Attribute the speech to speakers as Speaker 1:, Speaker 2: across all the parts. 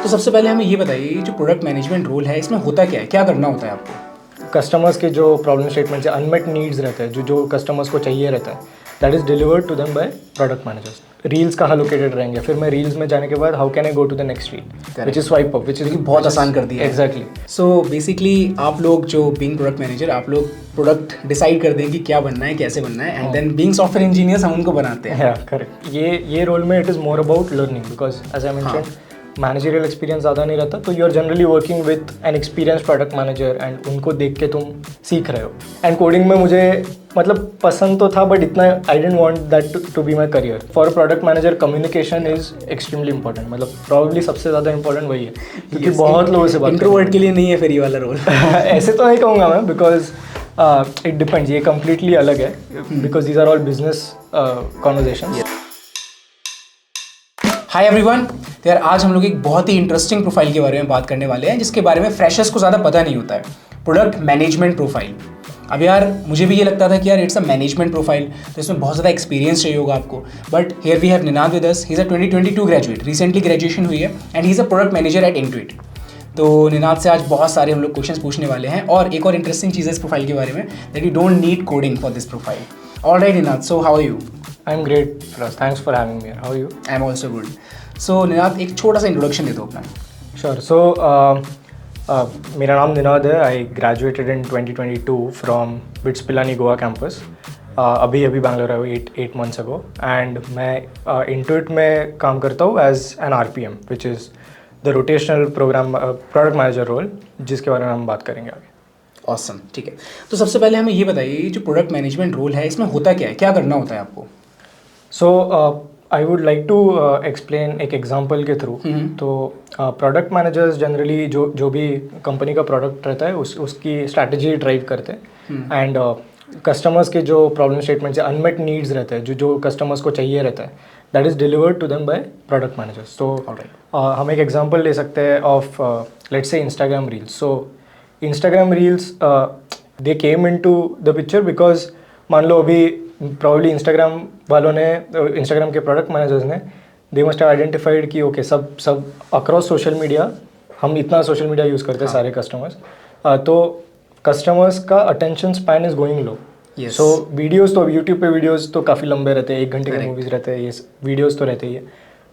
Speaker 1: तो सबसे पहले हमें ये बताइए, जो प्रोडक्ट मैनेजमेंट रोल है इसमें होता क्या है, क्या करना होता है आपको?
Speaker 2: कस्टमर्स के जो प्रॉब्लम स्टेटमेंट्स है, अनमेट नीड्स रहते हैं, जो कस्टमर्स को चाहिए रहता है, that is delivered to them by product managers. Reels कहाँ लोकेटेड रहेंगे, फिर मैं रील्स में जाने के बाद how can I go to the next reel, which is swipe up, which is
Speaker 1: बहुत आसान कर दिया है।
Speaker 2: एग्जैक्टली।
Speaker 1: सो बेसिकली आप लोग जो बीइंग प्रोडक्ट मैनेजर, आप लोग प्रोडक्ट डिसाइड कर दें कि क्या बनना है, कैसे बनना है, and then being software engineers हम उनको बनाते हैं।
Speaker 2: करेक्ट। ये रोल में it is more about learning, because as I mention managerial experience ज़्यादा नहीं रहता, तो you are generally working with an experience product manager and उनको देख के तुम सीख रहे हो। एंड कोडिंग में मुझे मतलब पसंद तो था, बट इतना I didn't want that to be my career. For product manager communication is extremely important, मतलब प्रॉब्ली सबसे ज़्यादा इंपॉर्टेंट वही है, क्योंकि बहुत लोगों से बात।
Speaker 1: इंट्रोवर्ट के लिए नहीं है फिर ये वाला रोल।
Speaker 2: ऐसे तो नहीं कहूँगा मैं, बिकॉज इट डिपेंड्स, ये कम्प्लीटली अलग है, because these are all business conversation.
Speaker 1: Hi everyone, तो यार आज हम लोग एक बहुत ही इंटरेस्टिंग प्रोफाइल के बारे में बात करने वाले हैं, जिसके बारे में फ्रेशर्स को ज़्यादा पता नहीं होता है, प्रोडक्ट मैनेजमेंट प्रोफाइल। अब यार मुझे भी ये लगता था कि यार इट्स अ मैनेजमेंट प्रोफाइल, तो इसमें बहुत ज़्यादा एक्सपीरियंस चाहिए होगा आपको, but here we have Ninad with us. He is a 2022 graduate, recently graduation हुई है, and he is a product manager eight Intuit. तो निनाद से आज बहुत सारे हम लोग क्वेश्चंस पूछने वाले हैं, और एक और इंटरेस्टिंग चीज़ है इस प्रोफाइल के बारे में, that you don't need coding for this profile. Alright Ninad, so how are you?
Speaker 2: I am great, thanks for having me. How are you?
Speaker 1: I am also good. So Ninad, एक छोटा सा इंट्रोडक्शन दे दो अपना।
Speaker 2: श्योर। सो मेरा नाम निनाद है। I graduated in 2022 from BITS Pilani Goa campus. अभी बैंगलोर आया हूँ 8 months ago, एंड मैं इंटुइट में काम करता हूँ as an RPM, which is the rotational programme product manager role, जिसके बारे में हम बात करेंगे आगे।
Speaker 1: ऑसम, ठीक है। तो सबसे पहले हमें ये बताइए, जो प्रोडक्ट मैनेजमेंट रोल है इसमें होता क्या है, क्या करना होता है आपको?
Speaker 2: So I would like to explain एक एग्जांपल के थ्रू। तो प्रोडक्ट मैनेजर्स जनरली जो भी कंपनी का प्रोडक्ट रहता है उसकी स्ट्रैटेजी ड्राइव करते हैं, एंड कस्टमर्स के जो प्रॉब्लम स्टेटमेंट्स या अनमेट नीड्स रहते हैं, जो कस्टमर्स को चाहिए रहता है, that is delivered to them by product managers. तो हम एक एग्जांपल ले सकते हैं of let's say Instagram reels. So Instagram reels they came into the picture because मान लो अभी प्रॉब्ली इंस्टाग्राम वालों ने, इंस्टाग्राम के प्रोडक्ट मैनेजर्स ने, दे मस्ट हैव आइडेंटिफाइड कि ओके सब अक्रॉस सोशल मीडिया, हम इतना सोशल मीडिया यूज़ करते हैं सारे कस्टमर्स, तो कस्टमर्स का attention span is going low. So videos तो यूट्यूब पे वीडियोज़ तो काफ़ी लंबे रहते हैं, 1 घंटे के मूवीज़ रहते हैं, ये वीडियोज़ तो रहते ही है।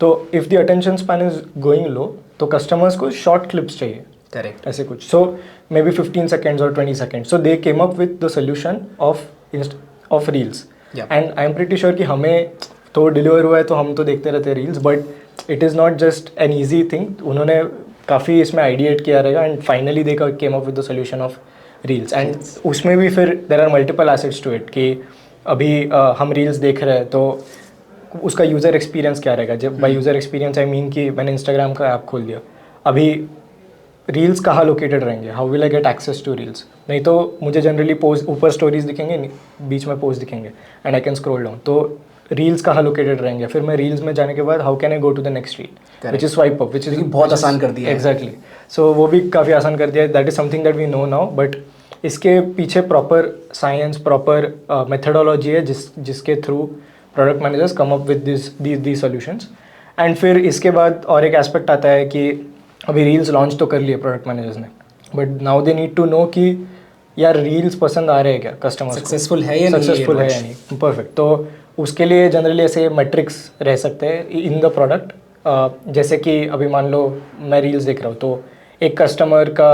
Speaker 2: तो if the attention span is going low, तो कस्टमर्स को शॉर्ट क्लिप्स चाहिए।
Speaker 1: करेक्ट,
Speaker 2: ऐसे कुछ। सो मे बी 15 seconds और 20 seconds. So they came up with the solution of reels, and I am pretty sure कि हमें तो डिलीवर हुआ है तो हम तो देखते रहते हैं reels, but it is not just an easy thing. उन्होंने काफ़ी इसमें आइडिएट किया रहेगा, and finally they came up with the solution of reels. And उसमें भी फिर there are multiple assets to it, कि अभी हम रील्स देख रहे हैं तो उसका यूज़र एक्सपीरियंस क्या रहेगा। जब by user experience I mean कि मैंने इंस्टाग्राम का ऐप खोल दिया, अभी रील्स कहाँ लोकेटेड रहेंगे, how will I get access to reels. नहीं तो मुझे जनरली पोस्ट ऊपर स्टोरीज दिखेंगे, बीच में पोस्ट दिखेंगे, and I can scroll down. तो रील्स कहाँ लोकेटेड रहेंगे, फिर मैं रील्स में जाने के बाद how can I go to the next reel, which is swipe up, which is
Speaker 1: बहुत आसान कर दिया है।
Speaker 2: एग्जैक्टली। सो वो भी काफ़ी आसान कर दिया है। That is something that we know now, but इसके पीछे प्रॉपर साइंस, प्रॉपर मेथडोलॉजी है, जिसके through product managers come up with this solutions. And फिर इसके बाद और एक एस्पेक्ट आता है कि अभी रील्स लॉन्च तो कर लिए प्रोडक्ट मैनेजर्स ने, but now they need to know कि यार रील्स पसंद आ रहे हैं क्या कस्टमर,
Speaker 1: सक्सेसफुल है या
Speaker 2: नहीं। परफेक्ट। तो उसके लिए जनरली ऐसे मेट्रिक्स रह सकते हैं इन द प्रोडक्ट, जैसे कि अभी मान लो मैं रील्स देख रहा हूँ, तो एक कस्टमर का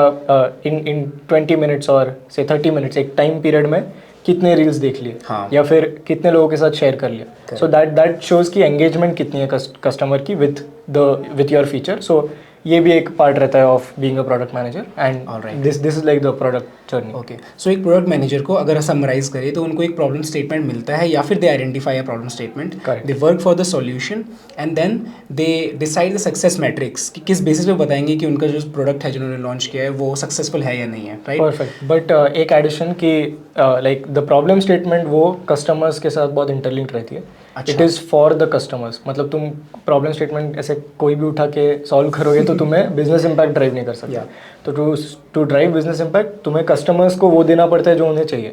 Speaker 2: इन 20 minutes और से 30 minutes एक टाइम पीरियड में कितने रील्स देख लिए, या फिर कितने लोगों के साथ शेयर कर लिया। सो दैट शोज़ की एंगेजमेंट कितनी है कस्टमर की विथ योर फीचर। सो ये भी एक पार्ट रहता है of being a product manager, and this is like the product journey.
Speaker 1: Okay, so एक प्रोडक्ट मैनेजर को अगर समराइज करें तो उनको एक प्रॉब्लम स्टेटमेंट मिलता है, या फिर they identify a problem statement, they work for the solution, and then they decide the success metrics, कि किस बेसिस पे बताएंगे कि उनका जो प्रोडक्ट है जिन्होंने लॉन्च किया है वो सक्सेसफुल है या नहीं है। Right,
Speaker 2: perfect. बट एक एडिशन की लाइक द प्रॉब्लम स्टेटमेंट वो कस्टमर्स के साथ बहुत इंटरलिंक्ड रहती है। It is for the customers, मतलब तुम प्रॉब्लम स्टेटमेंट ऐसे कोई भी उठा के सॉल्व करोगे तो तुम्हें बिजनेस इम्पैक्ट ड्राइव नहीं कर सकते। तो टू ड्राइव बिजनेस इम्पैक्ट तुम्हें कस्टमर्स को वो देना पड़ता है जो उन्हें चाहिए,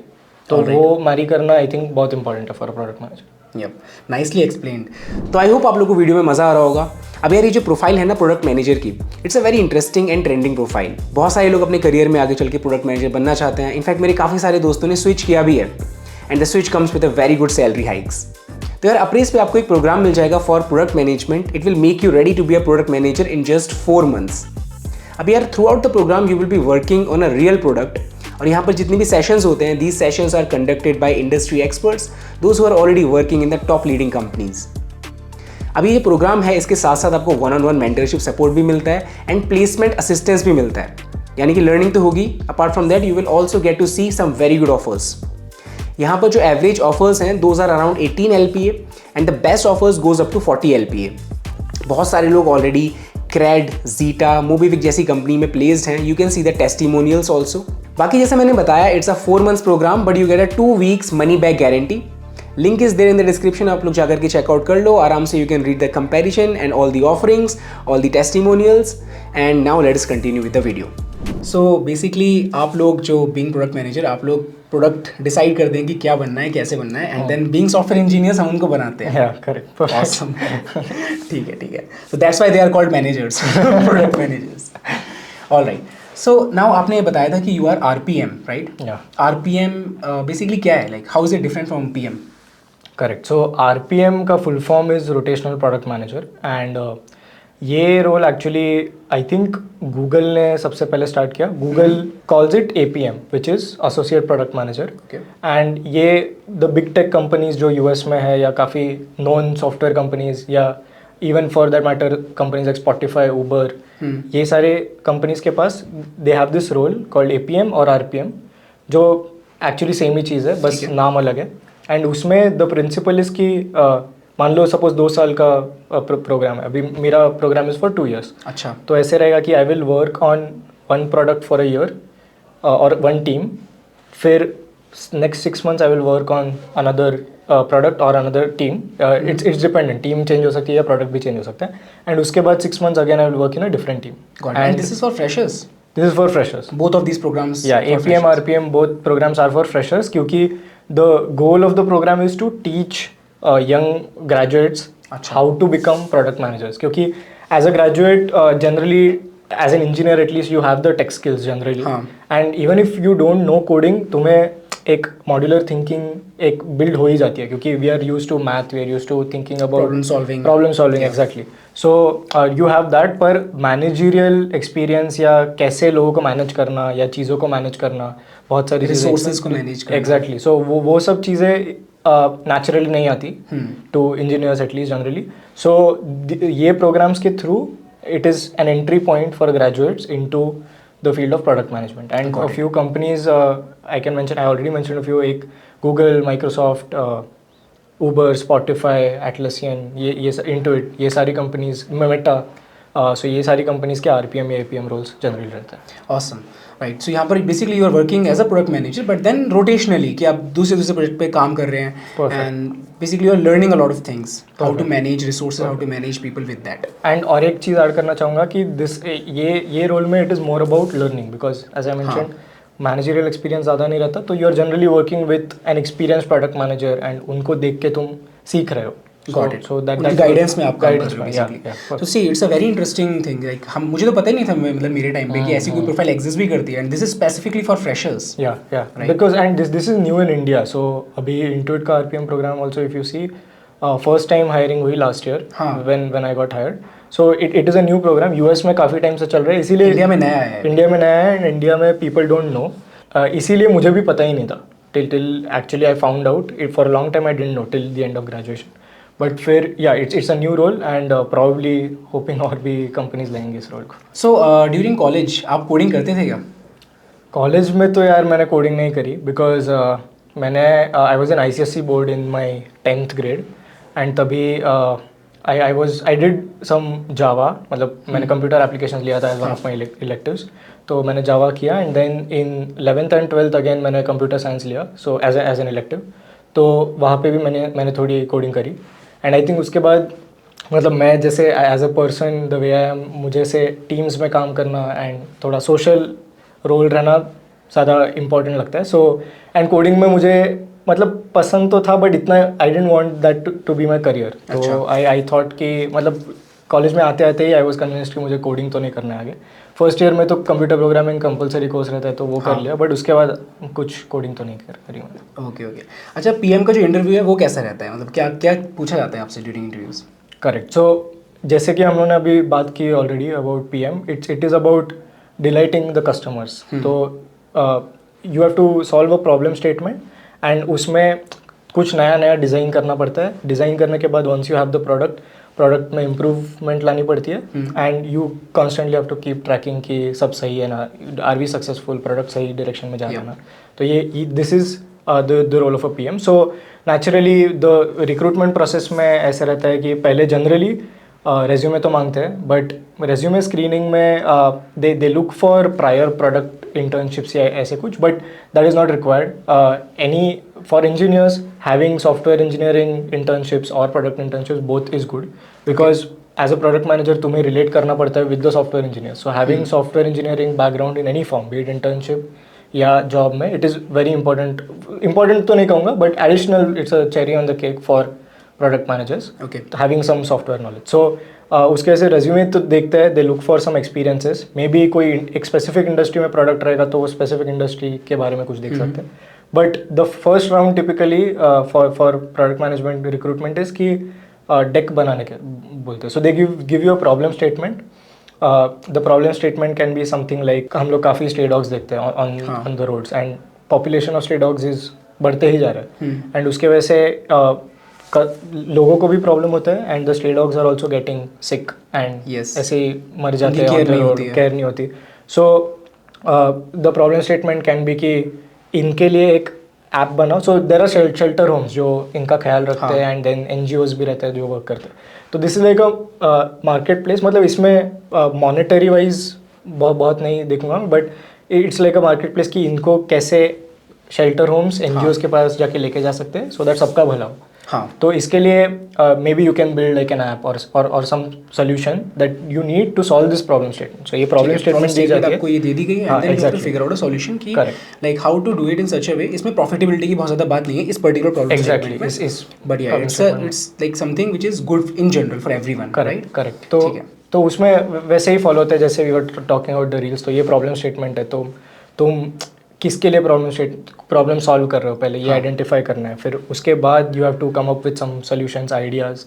Speaker 2: तो वो मैरी करना आई थिंक बहुत इंपॉर्टेंट है for a product manager.
Speaker 1: Yup, nicely explained. तो आई होप आप लोगों को वीडियो में मज़ा आ रहा होगा। अब यार ये जो प्रोफाइल है ना प्रोडक्ट मैनेजर की, it's a very interesting and trending profile. बहुत सारे लोग अपने करियर में आगे चल के प्रोडक्ट मैनेजर बनना चाहते हैं। इनफैक्ट मेरे काफ़ी सारे दोस्तों ने स्विच किया भी है, and the switch comes with a very good salary hikes. तो यार अप्रेस पे आपको एक प्रोग्राम मिल जाएगा for product management. It will make you ready to be a product manager in just 4 months। अब यार throughout the programme you will be working on a real product, और यहाँ पर जितनी भी सेशंस होते हैं, these sessions are conducted by industry experts, those who are already working in the top leading companies. अभी ये प्रोग्राम है, इसके साथ साथ आपको 1-on-1 मेंटरशिप सपोर्ट भी मिलता है एंड प्लेसमेंट असिस्टेंस भी मिलता है, यानी कि लर्निंग तो होगी। Apart from that you will also get to see some very good offers. यहाँ पर जो एवरेज ऑफर्स हैं those are around 18 LPA and the best offers goes up to 40 LPA। बहुत सारे लोग ऑलरेडी क्रेड, जीटा, मोबीविक जैसी कंपनी में placed हैं। You can see the testimonials also. बाकी जैसे मैंने बताया, it's a 4 months programme, but you get a 2 weeks money back guarantee. Link is there in the description, आप लोग जाकर के चेकआउट कर लो आराम से। You can read the comparison and all the offerings, all the testimonials. And now let's continue with the video. So basically आप लोग जो बीइंग प्रोडक्ट मैनेजर, आप लोग प्रोडक्ट डिसाइड कर दें कि क्या बनना है, कैसे बनना है, and then being software engineers हम उनको बनाते हैं।
Speaker 2: करेक्ट।
Speaker 1: Awesome. ठीक है। So that's why they are called managers, product managers. All right. So now आपने बताया था कि you are RPM, right?
Speaker 2: Yeah.
Speaker 1: RPM basically क्या है? Like how is it different from PM?
Speaker 2: Correct. So RPM का full form is rotational product manager, and ये role actually I think Google ने सबसे पहले स्टार्ट किया। Google calls it APM, which is associate product manager. And ये the big tech companies जो US में है, या काफ़ी नॉन सॉफ्टवेयर कंपनीज, या even for that matter companies like Spotify, Uber, ये सारे कंपनीज के पास they have this role called APM और RPM, जो एक्चुअली सेम ही चीज़ है, बस नाम अलग है। एंड उसमें द प्रिंसिपल इज कि मान लो सपोज 2 साल का प्रोग्राम है, अभी मेरा प्रोग्राम इज़ फॉर 2 years।
Speaker 1: अच्छा।
Speaker 2: तो ऐसे रहेगा कि I will work on 1 product for a year और 1 team, फिर next 6 months I will work on another product और another team. It's dependent, team change हो सकती है या प्रोडक्ट भी चेंज हो सकता है। एंड उसके बाद 6 months again I will work in a different team.
Speaker 1: And this is for freshers?
Speaker 2: This is for freshers.
Speaker 1: Both of these programs?
Speaker 2: Yeah,
Speaker 1: for
Speaker 2: APM,
Speaker 1: freshers?
Speaker 2: RPM, both programs are for freshers, क्योंकि the goal of the program is to teach young graduates
Speaker 1: अच्छा।
Speaker 2: how to become product managers. क्योंकि as a graduate, generally as an engineer at least you have the tech skills generally,
Speaker 1: हाँ।
Speaker 2: and even if you don't know coding, तुम्हें एक modular thinking एक build हो ही जाती है, क्योंकि we are use to math, we are use to thinking about problem solving exactly. So you have that, पर managerial experience या कैसे लोगों को मैनेज करना या चीज़ों को मैनेज करना, बहुत सारी
Speaker 1: रिसोर्सेज को मैनेज करना,
Speaker 2: एग्जैक्टली। सो वो सब चीज़ें नेचुरली नहीं आती टू इंजीनियर्स एटलीस्ट जनरली। सो ये प्रोग्राम्स के through it is an entry point for graduates into the field of product management. And a few companies I can mention, I already mentioned a few, एक Google, Microsoft, Uber, Spotify, Atlassian, ये Intuit, ये सारी companies, Meta, so ये सारी companies के RPM या APM roles generally रहते हैं।
Speaker 1: Awesome. राइट। सो यहाँ पर basically you are working as a product manager, but then rotationally कि आप दूसरे प्रोजेक्ट पे काम कर रहे हैं, and basically you are learning a lot of things, how to manage resources, how to manage people with that.
Speaker 2: And और एक चीज़ ऐड करना चाहूँगा कि ये रोल में it is more about learning, because as I mentioned managerial experience ज़्यादा नहीं रहता, तो you are generally working with an experience product manager, and उनको देख के तुम सीख रहे हो।
Speaker 1: Got it.
Speaker 2: So that
Speaker 1: guidance में आप काम कर रहे हो
Speaker 2: basically.
Speaker 1: बेसिकली। तो see it's a very interesting thing. Like हम, मुझे तो पता ही नहीं था मतलब मेरे टाइम पे कि ऐसी कोई प्रोफाइल एग्जिस्ट भी करती है, and this is specifically for freshers.
Speaker 2: Because and this is new in India. So अभी इंटुइट का RPM program also if you see first time hiring हुई last year when I got hired. So it is a new program, US में काफ़ी time से चल रहा है, इसीलिए
Speaker 1: इंडिया में नया है।
Speaker 2: एंड इंडिया में पीपल डोंट नो, इसीलिए मुझे भी पता ही नहीं था till actually I found out it. For a long time I didn't know till the end of graduation, but फिर या it's a new role, and probably hoping और भी कंपनीज लेंगे इस रोल को।
Speaker 1: सो ड्यूरिंग कॉलेज आप coding करते थे क्या?
Speaker 2: कॉलेज में तो यार मैंने कोडिंग नहीं करी, बिकॉज मैंने I was an ICSE board in my 10th grade, and तभी आई डिड सम जावा, मतलब मैंने कंप्यूटर एप्लीकेशन लिया था as one of my electives, तो मैंने जावा किया, and then in 11th and 12th again मैंने कंप्यूटर साइंस लिया, सो एज एन इलेक्टिव, तो वहाँ पे भी मैंने थोड़ी कोडिंग करी। एंड आई थिंक उसके बाद मतलब मैं जैसे as a person the way I am, मुझे से टीम्स में काम करना एंड थोड़ा सोशल रोल रहना ज़्यादा इम्पॉर्टेंट लगता है। सो एंड कोडिंग में मुझे मतलब पसंद तो था, बट इतना I didn't want that to be my career. तो आई थॉट कि मतलब कॉलेज में आते आते ही आई वॉज कन्विंस्ड कि मुझे कोडिंग तो नहीं करना है आगे। फर्स्ट ईयर में तो कंप्यूटर प्रोग्रामिंग कंपलसरी कोर्स रहता है तो वो कर लिया, बट उसके बाद कुछ कोडिंग तो नहीं करी मैंने।
Speaker 1: Okay okay. अच्छा, पीएम का जो इंटरव्यू है वो कैसा रहता है, मतलब क्या क्या पूछा जाता है आपसे ड्यूरिंग इंटरव्यूज?
Speaker 2: करेक्ट। सो जैसे कि हम लोगों ने अभी बात की already about PM, it is about delighting the customers. तो you have to solve a problem statement and उसमें कुछ नया नया डिज़ाइन करना पड़ता है। डिज़ाइन करने के बाद once you have the product में इम्प्रूवमेंट लानी पड़ती है and you constantly have to keep tracking कि सब सही है ना, आर वी सक्सेसफुल, प्रोडक्ट सही डायरेक्शन में जा रहा है ना। तो ये this is the role of a PM. So naturally the recruitment process में ऐसा रहता है कि पहले जनरली रेज्यूमे तो मांगते हैं, बट रेज्यूमे स्क्रीनिंग में they look for prior product internships या ऐसे कुछ, but that is not required any for engineers. Having software engineering internships और product internships both is good, because as a product manager तुम्हें relate करना पड़ता है with the software engineer. So having software engineering background in any form, be it internship या job में, it is very important तो नहीं कहूँगा, but additional, it's a cherry on the cake for product managers, having some software knowledge. So उसके वजह से resume तो देखते हैं, they look for some experiences. Maybe कोई एक स्पेसिफिक इंडस्ट्री में प्रोडक्ट रहेगा तो वो स्पेसिफिक इंडस्ट्री के बारे में कुछ देख सकते हैं। But the first round typically for product management recruitment is कि डेक बनाने के बोलते हैं। So they give you a problem statement. The problem statement can be something like, हम लोग काफ़ी स्ट्रे डॉग्स देखते हैं on the roads and population of stray dogs is बढ़ते ही जा रहा है एंड उसके वजह से लोगों को भी प्रॉब्लम होता है and the stray dogs are also getting sick and ऐसे ही मर जाते हैं, केयर नहीं होती। So the problem statement can be कि इनके लिए एक ऐप बनाओ। So there are shelter homes जो इनका ख्याल रखते हैं एंड देन NGOs भी रहते हैं जो वर्क करते हैं। तो this is like a market place, मतलब इसमें मॉनेटरी वाइज बहुत नहीं देखूंगा, but it's like a market place कि इनको कैसे शेल्टर होम्स NGOs के पास जाके लेके जा सकते हैं सो दैट सबका भला हो।
Speaker 1: हाँ,
Speaker 2: तो इसके लिए maybe you can build like an app और some solution that you need to solve this problem statement. So ये प्रॉब्लम स्टेटमेंट दी जाती है,
Speaker 1: आपको ये दे दी गई है and then you have to figure out a solution कि like how to do it in such a way. इसमें प्रॉफिटेबिलिटी की बहुत ज़्यादा बात नहीं है इस पर्टिकुलर प्रॉब्लम
Speaker 2: एग्जैक्टली
Speaker 1: बट या it's like something which is good in general for everyone, right?
Speaker 2: Correct. तो उसमें वैसे ही फॉलो होता है जैसे we were talking about the reels. तो ये प्रॉब्लम स्टेटमेंट है, तो तुम किसके लिए प्रॉब्लम सॉल्व कर रहे हो, पहले ये आइडेंटिफाई करना है। फिर उसके बाद you have to come up with some solutions, ideas.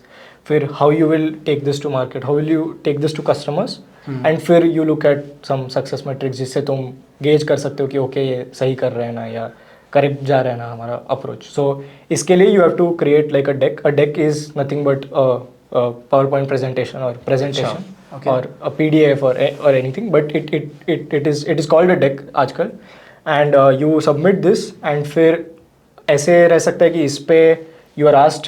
Speaker 2: फिर how you will take this to market, how will you take this to customers, and फिर you look at some success metrics जिससे तुम gauge कर सकते हो कि okay ये सही कर रहे हैं ना या करेक्ट जा रहा है ना हमारा अप्रोच। सो इसके लिए you have to create like a deck. A deck is nothing but PowerPoint presentation और a PDF or anything, but it is called a deck आजकल। And you submit this and फिर ऐसे रह सकता है कि इस पे you are asked,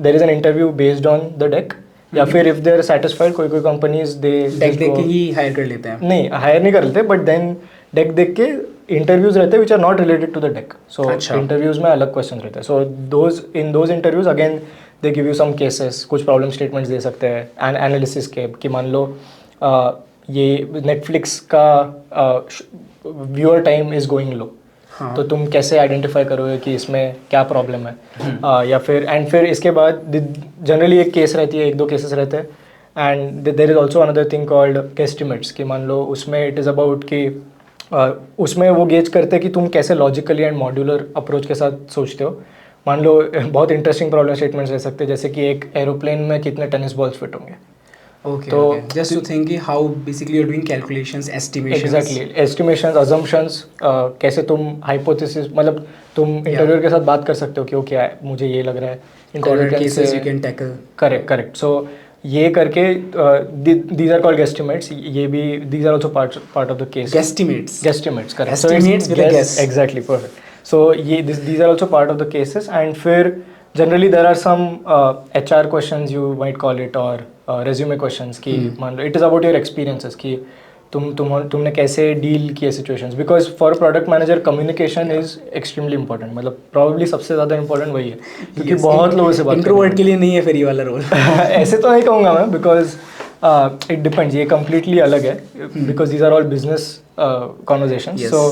Speaker 2: there is an interview based on the deck, या फिर इफ दे आर सेटिस्फाइड, कोई कंपनीज दे
Speaker 1: डेक देख के ही हायर कर लेते हैं।
Speaker 2: नहीं, हायर नहीं कर लेते, बट देन डेक देख के इंटरव्यूज रहते हैं which are not related to the deck. So interviews में अलग क्वेश्चन रहते हैं। So those interviews again they give you some cases, कुछ प्रॉब्लम स्टेटमेंट्स दे सकते हैं एनालिसिस के, कि मान लो ये नेटफ्लिक्स का viewer time is going low, तो तुम कैसे आइडेंटिफाई करोगे कि इसमें क्या प्रॉब्लम है। या फिर इसके बाद जनरली एक केस रहती है, 1-2 केसेस रहते हैं and there is also another thing called guesstimates, कि मान लो उसमें इट इज़ अबाउट कि उसमें वो गेज करते हैं कि तुम कैसे लॉजिकली एंड मॉड्यूलर अप्रोच के साथ सोचते हो। मान लो बहुत इंटरेस्टिंग प्रॉब्लम स्टेटमेंट्स रह सकते हैं, जैसे कि एक एरोप्लेन में कितने टेनिस बॉल्स फिट होंगे।
Speaker 1: Okay, तो just to think how basically you're doing calculations, estimations.
Speaker 2: Exactly, estimations, assumptions, कैसे तुम hypothesis, मतलब तुम इंटरव्यूअर के साथ बात कर सकते हो कि ओके मुझे ये लग रहा है,
Speaker 1: corner cases you can tackle.
Speaker 2: Correct. So ये करके these are called guesstimates. ये भी these are also part of the case.
Speaker 1: Guesstimates,
Speaker 2: correct.
Speaker 1: Estimates with a guess.
Speaker 2: Exactly, perfect. So these are also part of the cases, and फिर generally there are some HR questions you might call it, or resume questions कि मान लो it is about your experiences कि तुमने कैसे deal किए situations, because for product manager communication is extremely important, मतलब probably सबसे ज़्यादा इंपॉर्टेंट वही है, क्योंकि बहुत लोगों से बात
Speaker 1: इंट्रोवर्ट के लिए नहीं है फिर ये वाला रोल।
Speaker 2: ऐसे तो नहीं कहूँगा मैं, बिकॉज इट डिपेंड्स, ये कम्प्लीटली अलग है, because these are all business conversation. So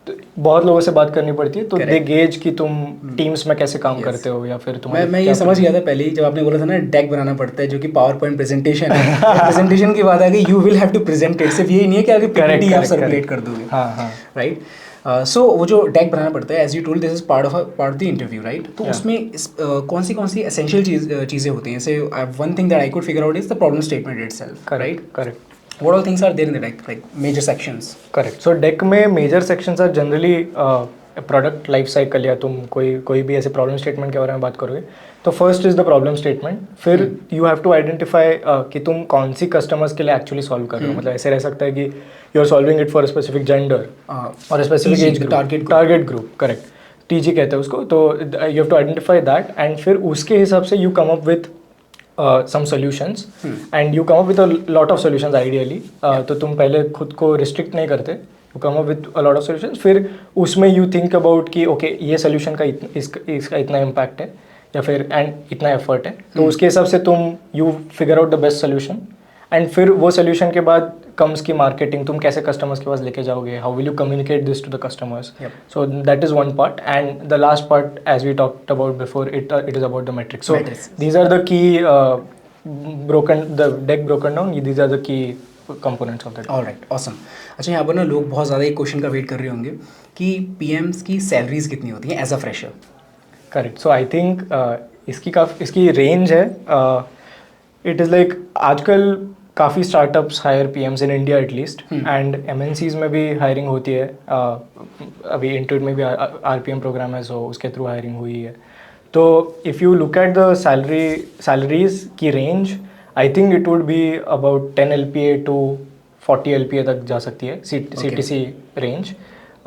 Speaker 2: बहुत लोगों से बात करनी पड़ती है, तो
Speaker 1: Correct.
Speaker 2: दे गेज कि तुम टीम्स में कैसे काम करते हो या फिर तुम्हारे
Speaker 1: मैं ये
Speaker 2: क्या
Speaker 1: समझ गया था पहले ही जब आपने बोला था ना डेक बनाना पड़ता है जो कि पावर पॉइंट प्रेजेंटेशन है। प्रेजेंटेशन की बात आ गई, you will have to present it, सिर्फ यही नहीं है कि आगे पीपीटी आप सर्कुलेट कर दोगे।
Speaker 2: हाँ
Speaker 1: राइट। सो वो जो डेक बनाना पड़ता है, as you told, this is part of the interview, right? तो उसमें कौन सी एसेंशियल चीज़ें होती हैं? जैसे one thing that I could figure out is the problem statement itself, right?
Speaker 2: Correct.
Speaker 1: What all things are there in the deck, like major sections?
Speaker 2: Correct. So deck में major sections are generally product life cycle, या तुम कोई भी ऐसे problem statement के बारे में बात करोगे तो first is the problem statement, फिर यू हैव टू आइडेंटिफाई कि तुम कौन सी कस्टमर्स के लिए एक्चुअली सॉल्व कर रहे हो। मतलब ऐसे रह सकता है कि you are solving it for specific gender और specific age group, target group, correct, TG कहते हैं उसको। तो you have to identify that and फिर उसके हिसाब से you come up with some solutions and you come up with a lot of solutions ideally. तो तुम पहले खुद को restrict नहीं करते, you come up with a lot of solutions, फिर उसमें you think about कि okay ये solution का इसका इतना impact है या फिर and इतना effort है, तो उसके हिसाब से तुम you figure out the best solution and फिर वो सोल्यूशन के बाद कम्स की मार्केटिंग, तुम कैसे कस्टमर्स के पास लेके जाओगे, how will you communicate this to the customers. So that is one part and the last part as we talked about before it is about the metrics. So these are the key the deck broken down, these are the key components of that.
Speaker 1: Alright, awesome. अच्छा, यहाँ पर ना लोग बहुत ज़्यादा एक question का wait कर रहे होंगे कि पीएम्स की सैलरीज कितनी होती हैं as a fresher?
Speaker 2: Correct. So I think इसकी रेंज है, इट इज़ लाइक आजकल काफ़ी startups hire PMs in India at least, and MNCs में भी हायरिंग होती है। अभी इंटरव्यू में भी आरपीएम प्रोग्राम है, सो उसके थ्रू हायरिंग हुई है। तो if you look at the salaries की range, I think it would be about 10 LPA to 40 LPA तक जा सकती है, CTC रेंज।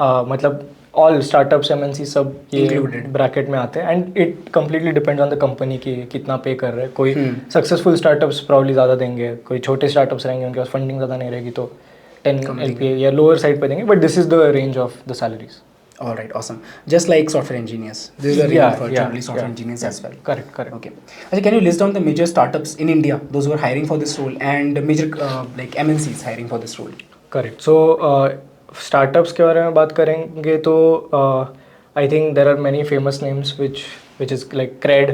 Speaker 2: मतलब ऑल स्टार्टअप्स एमएनसी सब ये ब्रैकेट में आते हैं and it completely depends on the company की कितना पे कर रहे हैं। कोई सक्सेसफुल स्टार्टअप्स प्रॉब्ली ज़्यादा देंगे, कोई छोटे स्टार्टअप्स रहेंगे उनके पास फंडिंग ज़्यादा नहीं रहेगी तो 10 LPA या लोअर साइड पे देंगे, but this is the range of the salaries.
Speaker 1: All right, awesome. Just like software engineers, this is the range for generally software engineers as well.
Speaker 2: Correct.
Speaker 1: Okay. Actually, can you list down the major startups in India, those who are hiring for this role, and major like MNCs hiring for this role?
Speaker 2: Correct. So startups के बारे में बात करेंगे तो I think there are many famous names which is like Cred.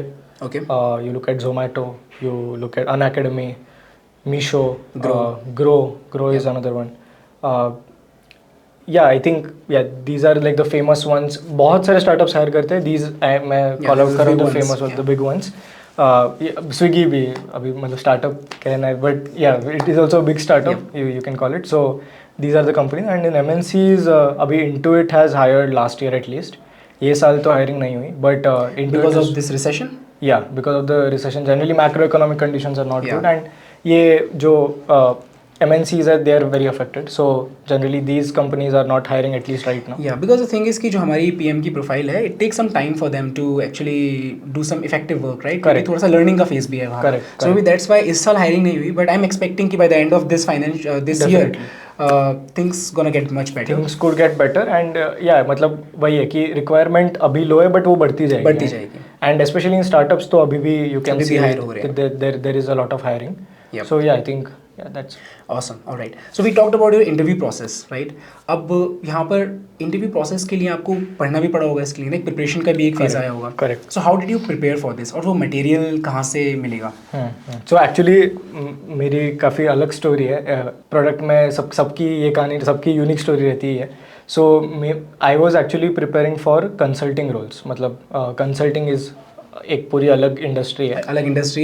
Speaker 2: Okay. You look at Zomato, you look at Unacademy, Meesho, Grow is another one. Yeah, I think these are like the famous ones. बहुत सारे startups hire करते हैं. These मैं call out कर रहा हूँ the famous ones, the big ones. Swiggy भी अभी मतलब startup कहना है, but yeah, it is also a big startup. You can call it. So these are the companies, and in MNCs अभी Intuit has hired last year at least. ये साल तो hiring नहीं हुई, but
Speaker 1: because of this recession.
Speaker 2: Yeah, because of the recession. Generally macroeconomic conditions are not good, and ये जो MNCs are, they are very affected. So generally these companies are not hiring at least right now.
Speaker 1: Yeah, because the thing is कि जो हमारी PM की profile है, it takes some time for them to actually do some effective work, right?
Speaker 2: Correct.
Speaker 1: थोड़ा सा learning का phase भी है वहाँ.
Speaker 2: Correct.
Speaker 1: So maybe that's why इस साल hiring नहीं हुई, but I'm expecting कि by the end of this this year, things gonna get much better.
Speaker 2: Things could get better, and yeah, मतलब वही है कि requirement अभी low है, but वो बढ़ती जाएगी. And especially in startups तो अभी भी you can see there is a lot of hiring.
Speaker 1: Yep.
Speaker 2: So yeah, I think that's
Speaker 1: awesome. All right. So we talked about your interview process, right? अब यहाँ पर interview process के लिए आपको पढ़ना भी पड़ा होगा इसके लिए, preparation का भी एक phase आया होगा.
Speaker 2: Correct.
Speaker 1: So how did you prepare for this? और वो material कहाँ से मिलेगा?
Speaker 2: So actually मेरी काफ़ी अलग स्टोरी है. प्रोडक्ट में सबकी ये कहानी, सबकी यूनिक स्टोरी रहती है. So I was actually preparing for consulting roles. मतलब consulting is एक पूरी अलग इंडस्ट्री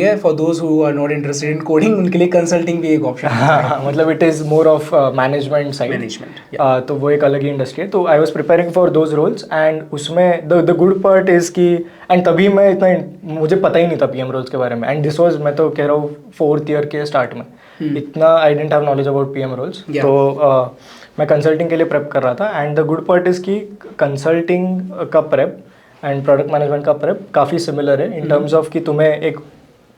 Speaker 2: है. For those who are not interested in coding, उनके लिए कंसल्टिंग भी एक ऑप्शन है. मतलब it is more of management side. तो वो एक अलग ही इंडस्ट्री है. तो I was preparing for those roles and उसमें द गुड पार्ट इज़ कि एंड तभी मैं इतना मुझे पता ही नहीं था पीएम रोल्स के बारे में. एंड दिस वाज, मैं तो कह रहा हूँ 4th ईयर के स्टार्ट में इतना I didn't have knowledge about PM roles. तो मैं कंसल्टिंग के लिए प्रेप कर रहा था. And the good part is कि कंसल्टिंग का प्रेप एंड प्रोडक्ट मैनेजमेंट का प्रेप काफ़ी सिमिलर है इन टर्म्स ऑफ कि तुम्हें एक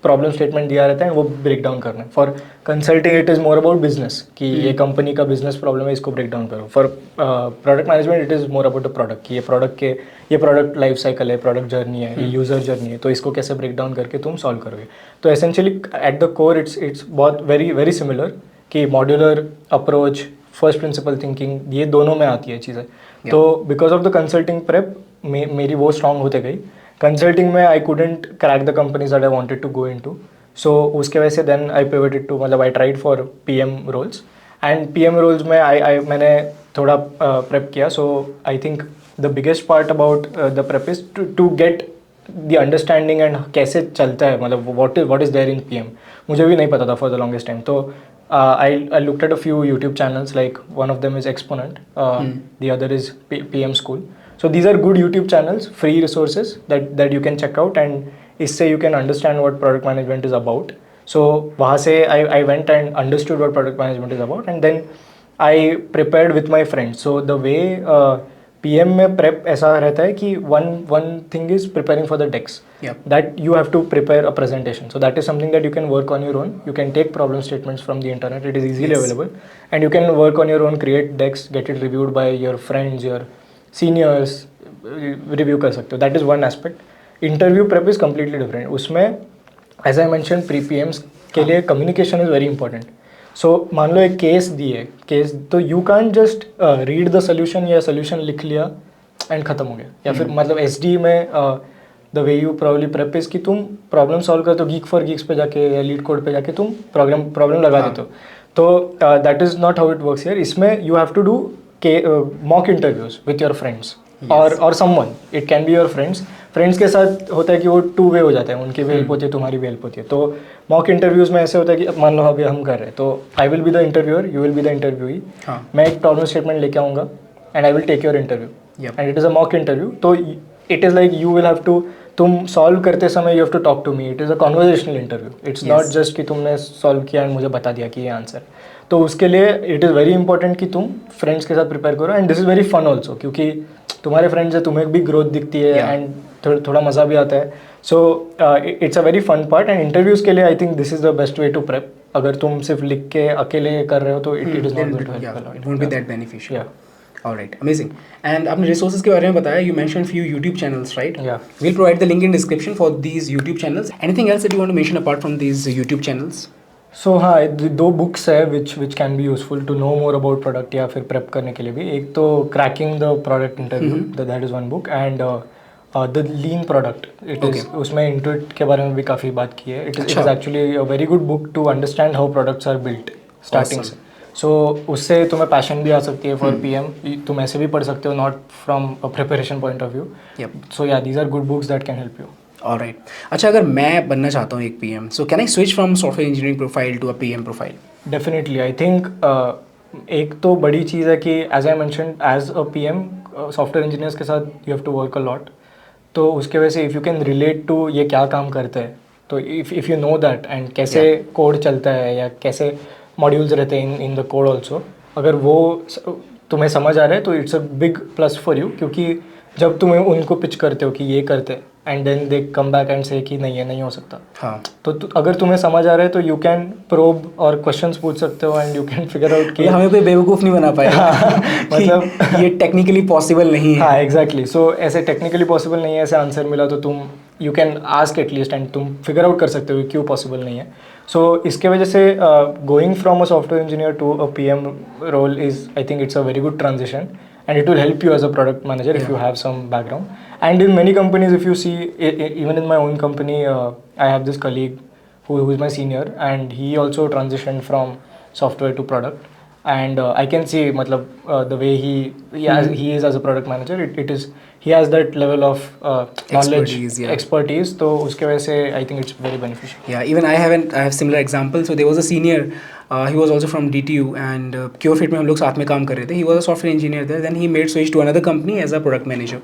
Speaker 2: प्रॉब्लम स्टेटमेंट दिया रहता है वो ब्रेक डाउन करना है. For consulting it is more about business कि ये कंपनी का बिजनेस प्रॉब्लम है, इसको ब्रेक डाउन करो. For product management it is more about the product कि ये प्रोडक्ट लाइफ साइकिल है, प्रोडक्ट जर्नी है, ये यूज़र जर्नी है, तो इसको कैसे ब्रेक डाउन करके तुम सॉल्व करोगे. तो essentially at the core it's बहुत वेरी वेरी सिमिलर कि modular approach, first principle thinking, ये दोनों में आती है चीज़ें। तो because of the consulting prep मेरी वो स्ट्रांग होते गई। कंसल्टिंग में I couldn't crack the companies that I wanted to go into, so उसके वजह से देन आई पिवटेड टू, मतलब I tried for PM roles, and PM roles में मैंने थोड़ा प्रेप किया। So I think the biggest part about the prep is to get the understanding and कैसे चलता है, मतलब what is there in PM, मुझे भी नहीं पता था फॉर द लॉन्गेस्ट टाइम। तो I looked at a few YouTube channels, like one of them is Exponent, the other is PM School. So these are good YouTube channels, free resources that you can check out, and इससे you can understand what product management is about. So वहाँ से I went and understood what product management is about, and then I prepared with my friends. So the way PM में prep ऐसा रहता है कि one thing is preparing for the decks. That you have to prepare a presentation. So that is something that you can work on your own. You can take problem statements from the internet. It is easily available, and you can work on your own, create decks, get it reviewed by your friends, your seniors, review कर सकते हो. That is one aspect. Interview prep is completely different. उसमें as I mentioned, pre-PMs के लिए communication is very important. सो मान लो एक case दिए, case तो you can just read the solution या सोल्यूशन लिख लिया एंड ख़त्म हो गया। या फिर मतलब एसडी में the way you probably prep is कि तुम प्रॉब्लम सॉल्व करते हो, गीक फॉर गीक्स पे जाके या लीड कोड पे जाके तुम प्रॉब्लम लगा देते हो। तो that is not how it works here. इसमें you have to do mock interviews with your friends और someone, it can be your friends के साथ होता है कि वो टू वे हो जाता है, उनकी भी हेल्प होती है, तुम्हारी भी हेल्प होती है। तो मॉक इंटरव्यूज़ में ऐसे होता है कि मान लो अभी हम कर रहे हैं, तो I will be the interviewer, you will be the interviewee. मैं एक प्रॉब्लम स्टेटमेंट लेके आऊँगा and I will take your interview, and it is a mock interview. तो it is like you will have to, तुम solve करते समय you have to talk to me, it is a conversational interview, it's not just कि तुमने solve किया and मुझे बता दिया कि ये आंसर। तो उसके लिए इट इज़ वेरी इंपॉर्टेंट कि तुम फ्रेंड्स के साथ प्रिपेयर करो, and this is very fun also, क्योंकि तुम्हारे फ्रेंड्स है, तुम्हें भी ग्रोथ दिखती है एंड थोड़ा मज़ा भी आता है। So it's a very fun part, and interviews के लिए I think this is the best way to prep. अगर तुम सिर्फ लिख के अकेले कर रहे हो तो it is not going to help a lot, it won't be that beneficial.
Speaker 1: Alright, amazing. And आपने resources के बारे में बताया, you mentioned few YouTube channels, right?
Speaker 2: Yeah.
Speaker 1: We'll provide the link in description for these YouTube channels. Anything else that you want to mention apart from these YouTube channels?
Speaker 2: सो हाँ, दो books है which can be useful to know more about product या फिर prep करने के लिए भी। एक तो cracking the product interview, that is one book, and the lean product, it is, उसमें इंटुइट के बारे में भी काफ़ी बात की है। It is actually a very good book to understand how products are built starting से। सो उससे तुम्हें पैशन भी आ सकती है फॉर पीएम, तुम ऐसे भी पढ़ सकते हो, not from a preparation point of view. So या these are good books that can help you.
Speaker 1: Alright, अच्छा अगर मैं बनना चाहता हूँ एक PM, so can I switch from software engineering profile to a PM profile?
Speaker 2: Definitely, I think एक तो बड़ी चीज़ है कि as I mentioned, as a PM software engineers के साथ you have to work a lot. तो उसके वजह से if you can relate to ये क्या काम करते हैं, तो if you know that and कैसे कोड चलता है या कैसे मॉड्यूल्स रहते हैं इन द कोड ऑल्सो, अगर वो तुम्हें समझ आ रहा है तो it's a big plus for you. क्योंकि जब तुम्हें उनको पिच करते हो कि ये करते हैं and then they come back and से कि नहीं, ये नहीं हो सकता,
Speaker 1: हाँ,
Speaker 2: तो अगर तुम्हें समझ आ रहा है तो यू कैन प्रोब और क्वेश्चंस पूछ सकते हो and you can figure out कि
Speaker 1: हमें कोई बेवकूफ़ नहीं बना पाएगा मतलब ये टेक्निकली पॉसिबल नहीं है।
Speaker 2: हाँ एग्जैक्टली, सो ऐसे टेक्निकली पॉसिबल नहीं है, ऐसे आंसर मिला तो तुम you can ask at least and तुम फिगर आउट कर सकते हो क्यों पॉसिबल नहीं है। सो इसके वजह से going from a software engineer to a PM role is, I think it's a very good transition, and it will help you as a product manager if you have some background. And in many companies, if you see, even in my own company, I have this colleague who is my senior, and he also transitioned from software to product. And I can see, matlab, the way he is as a product manager, it is, he has that level of knowledge, expertise. So uske वजह से I think it's very beneficial.
Speaker 1: Yeah, even I have similar examples. So there was a senior, he was also from DTU, and QFit में हम लोग साथ में काम कर रहे थे. He was a software engineer there. Then he made switch to another company as a product manager.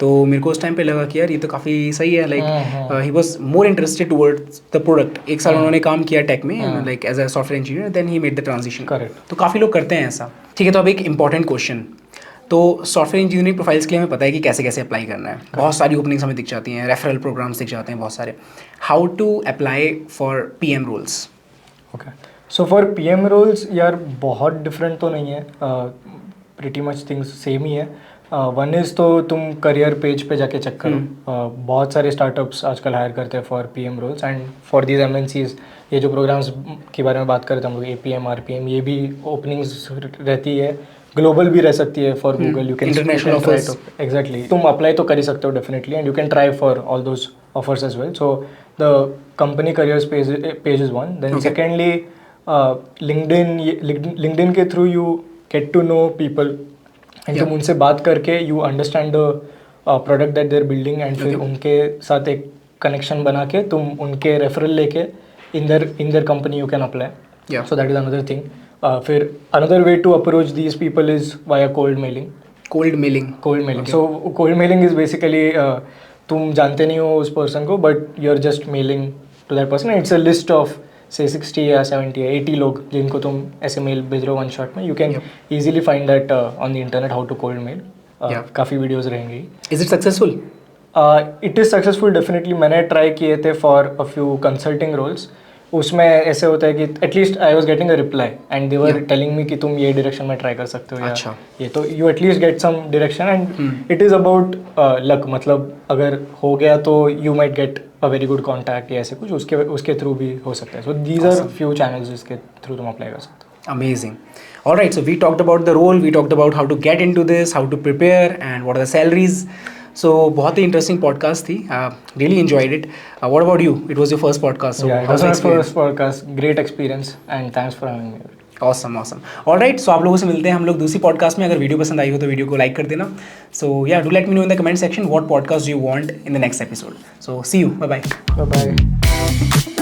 Speaker 1: तो मेरे को उस टाइम पे लगा कि यार ये तो काफ़ी सही है, like he was more interested towards the product. एक साल उन्होंने काम किया टेक में, like as a software engineer, then he made the transition.
Speaker 2: Correct.
Speaker 1: तो काफ़ी लोग करते हैं ऐसा। ठीक है, तो अब एक इंपॉर्टेंट क्वेश्चन, तो सॉफ्टवेयर इंजीनियरिंग प्रोफाइल्स के लिए हमें पता है कि कैसे कैसे अप्लाई करना है, बहुत सारी ओपनिंग्स हमें दिख जाती हैं, रेफरल प्रोग्राम्स दिख जाते हैं बहुत सारे। How to apply for PM roles?
Speaker 2: Okay, so for PM roles यार बहुत डिफरेंट तो नहीं है, प्रिटी मच थिंग्स सेम ही है। वन इज़ तो तुम करियर पेज पे जाके चेक करो, बहुत सारे स्टार्टअप्स आजकल हायर करते हैं for PM roles, and for these MNCs ये जो प्रोग्राम्स के बारे में बात कर रहे थे हम लोग, APM RPM, ये भी ओपनिंग्स रहती है, ग्लोबल भी रह सकती है for Google, you can
Speaker 1: International offers.
Speaker 2: Exactly तुम अप्लाई तो कर ही सकते हो definitely, and you can try for all those offers as well. So the company careers page is one. Then secondly LinkedIn के through you get to know people, and तुम उनसे बात करके you understand the product that they are building, and फिर उनके साथ एक connection बना के तुम उनके रेफरल लेके in their company you can apply.
Speaker 1: Yeah.
Speaker 2: So that is another thing. फिर another way to approach these people is via cold mailing.
Speaker 1: Cold mailing.
Speaker 2: So cold mailing is basically तुम जानते नहीं हो उस पर्सन को, but you are just mailing to that person. It's a list of say 60 या 70 या 80 लोग जिनको तुम ऐसे मेल भेज रहे हो वन शॉट में. You can easily find that on the internet how to cold mail. काफ़ी वीडियोज़ रहेंगी.
Speaker 1: Is it successful?
Speaker 2: It is successful definitely. मैंने ट्राई किए थे for a few consulting roles. उसमें ऐसे होता है कि at least I was getting a reply and they were telling me कि तुम ये डायरेक्शन में ट्राई कर सकते हो.
Speaker 1: अच्छा.
Speaker 2: ये तो you at least get some direction, and it is about luck. मतलब अगर हो गया तो you might get a very good contact या ऐसे कुछ, उसके थ्रू भी हो सकता है. So these are few channels जिसके थ्रू तुम अप्लाई कर सकते हो.
Speaker 1: Amazing. All right, so we talked about the role, we talked about how to get into this, how to prepare, and what are the salaries. So बहुत ही interesting podcast थी. Really enjoyed it. What about you? It was your first podcast. So
Speaker 2: Yeah, it was my first podcast. Great experience, and thanks for having me.
Speaker 1: Awesome. All right, so आप लोगों से मिलते हैं हम लोग दूसरी podcast में. अगर वीडियो पसंद आई हो तो वीडियो को लाइक कर देना. So yeah, do let me know in the comment section what podcast you want in the next episode. So see you. Bye bye.
Speaker 2: Bye bye.